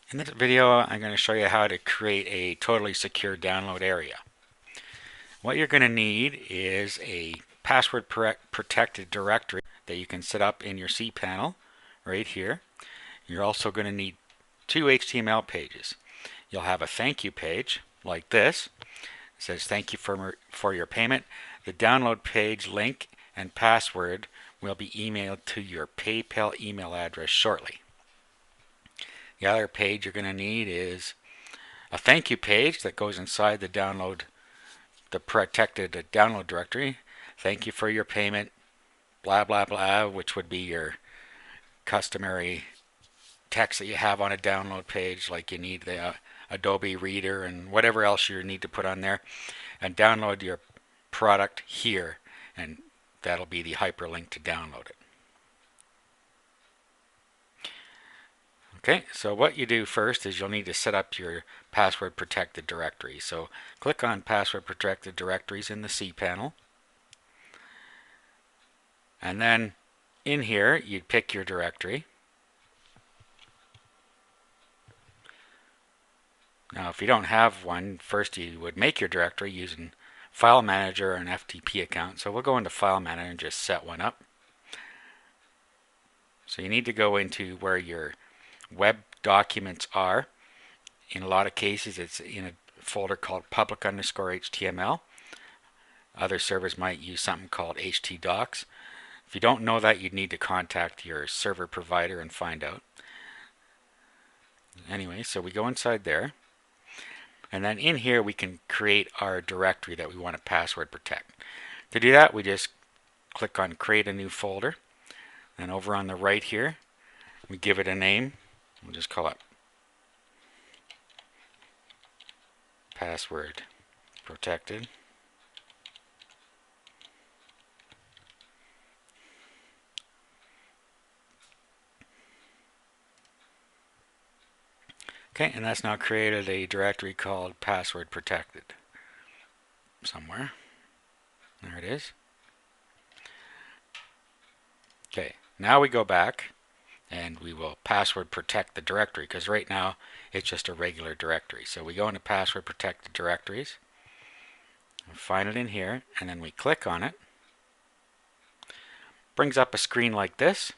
In this video, I'm going to show you how to create a totally secure download area. What you're going to need is a password protected directory that you can set up in your cPanel right here. You're also going to need two HTML pages. You'll have a thank you page like this. It says thank you for your payment. The download page link and password will be emailed to your PayPal email address shortly. The other page you're going to need is a thank you page that goes inside the protected download directory. Thank you for your payment, blah blah blah, which would be your customary text that you have on a download page, like you need the Adobe Reader and whatever else you need to put on there, and download your product here, and that'll be the hyperlink to download it. Okay, so what you do first is you'll need to set up your password protected directory. So click on password protected directories in the cPanel. And then in here, you'd pick your directory. Now, if you don't have one, first you would make your directory using File Manager or an FTP account. So we'll go into File Manager and just set one up. So you need to go into where your web documents are. In a lot of cases, it's in a folder called public_HTML. Other servers might use something called htdocs. If you don't know that, you'd need to contact your server provider and find out. Anyway, so we go inside there. And then in here, we can create our directory that we want to password protect. To do that, we just click on Create a New Folder. And over on the right here, we give it a name. We'll just call it Password Protected. Okay, and that's now created a directory called Password Protected somewhere. There it is. Okay, now we go back and we will password protect the directory, because right now it's just a regular directory. So we go into password protected directories, find it in here, and then we click on it. Brings up a screen like this.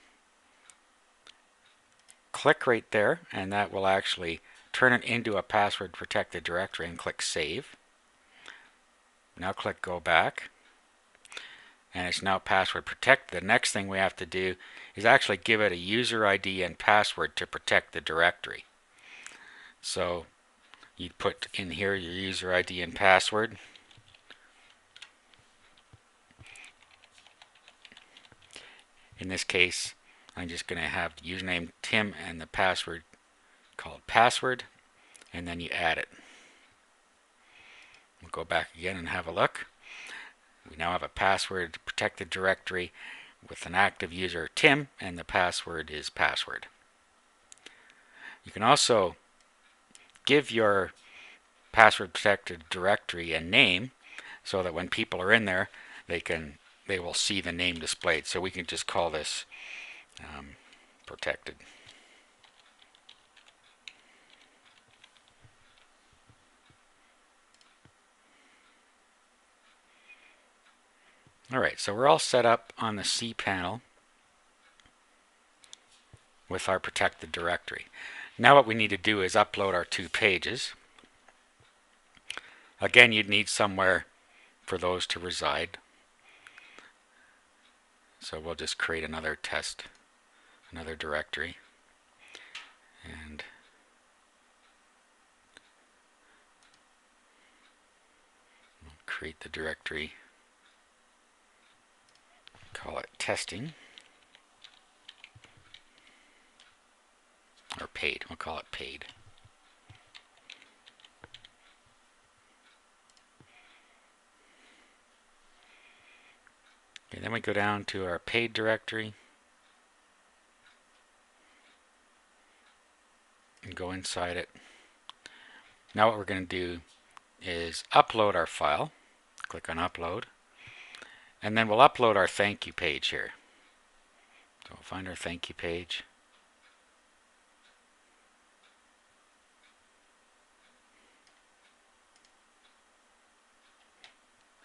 Click right there, and that will actually turn it into a password protected directory, and click Save. Now click Go Back, and it's now password protected. The next thing we have to do is actually give it a user ID and password to protect the directory. So you put in here your user ID and password. In this case, I'm just going to have the username Tim and the password called password, and then you add it. We'll go back again and have a look. We now have a password protected directory with an active user Tim, and the password is password. You can also give your password protected directory a name, so that when people are in there, they will see the name displayed. So we can just call this protected. Alright, so we're all set up on the cPanel with our protected directory. Now what we need to do is upload our two pages. Again, you'd need somewhere for those to reside. So we'll just create another directory. And we'll create the directory. Call it testing, or paid. We'll call it paid. Okay, then we go down to our paid directory and go inside it. Now what we're going to do is upload our file. Click on upload. And then we'll upload our thank you page here. So we'll find our thank you page.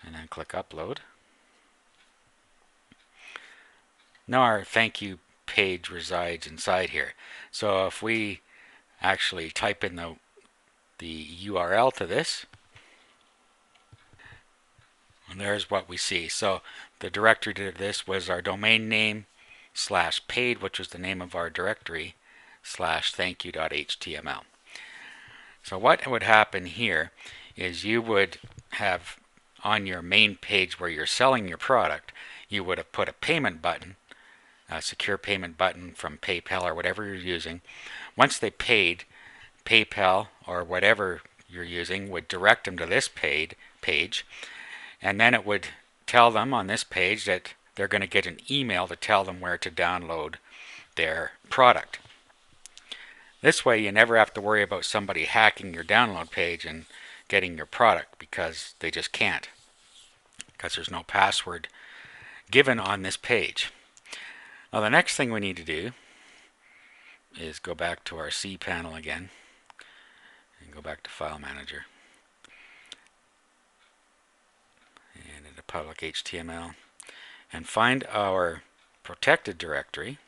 and then click upload. Now our thank you page resides inside here. So if we actually type in the URL to this, and there's what we see. So the directory to this was our domain name / paid, which was the name of our directory, / thankyou.html. So what would happen here is you would have on your main page where you're selling your product, you would have put a payment button, a secure payment button from PayPal or whatever you're using. Once they paid, PayPal or whatever you're using would direct them to this page, and then it would tell them on this page that they're going to get an email to tell them where to download their product. This way you never have to worry about somebody hacking your download page and getting your product, because they just can't, because there's no password given on this page. Now the next thing we need to do is go back to our C panel again and go back to File Manager and into Public HTML and find our protected directory.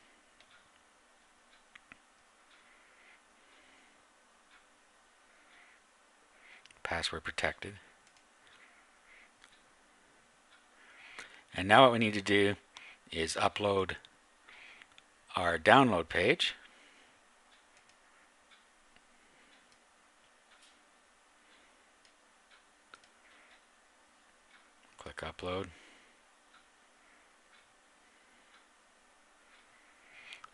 Password protected. And now what we need to do is upload our download page. Click upload.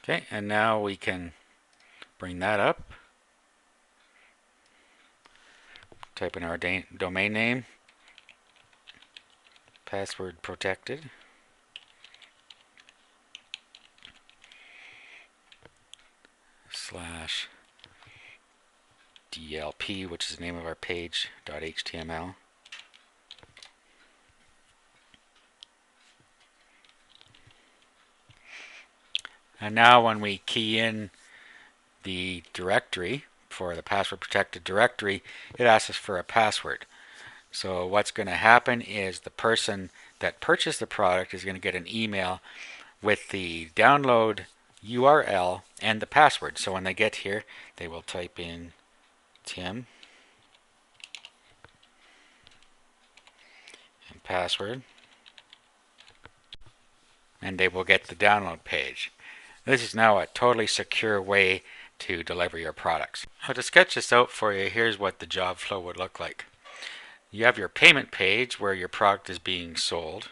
Okay, and now we can bring that up. Type in our domain name, password protected, /DLP, which is the name of our page, .html. And now when we key in the directory for the password protected directory, it asks us for a password. So what's going to happen is the person that purchased the product is going to get an email with the download URL and the password. So when they get here, they will type in Tim and password, and they will get the download page. This is now a totally secure way to deliver your products. Now to sketch this out for you, here's what the job flow would look like. You have your payment page where your product is being sold,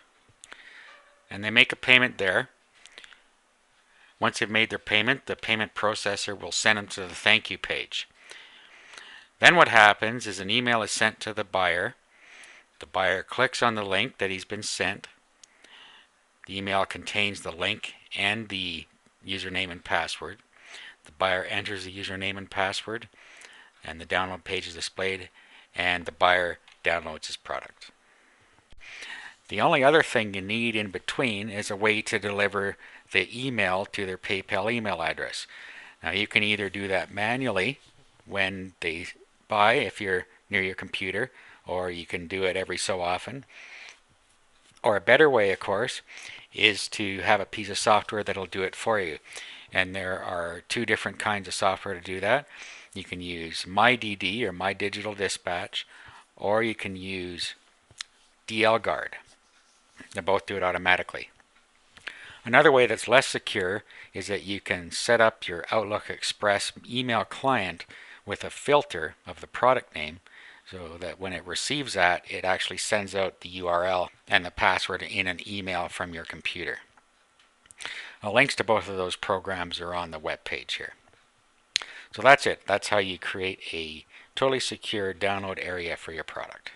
and they make a payment there. Once they've made their payment, the payment processor will send them to the thank you page. Then what happens is an email is sent to the buyer. The buyer clicks on the link that he's been sent. The email contains the link and the username and password. The buyer enters the username and password, and the download page is displayed, and the buyer downloads his product. The only other thing you need in between is a way to deliver the email to their PayPal email address. Now you can either do that manually when they buy, if you're near your computer, or you can do it every so often. Or a better way, of course, is to have a piece of software that'll do it for you. And there are two different kinds of software to do that. You can use MyDD or My Digital Dispatch, or you can use DLGuard. They both do it automatically. Another way that's less secure is that you can set up your Outlook Express email client with a filter of the product name, so that when it receives that, it actually sends out the URL and the password in an email from your computer. Links to both of those programs are on the web page here. So that's it. That's how you create a totally secure download area for your product.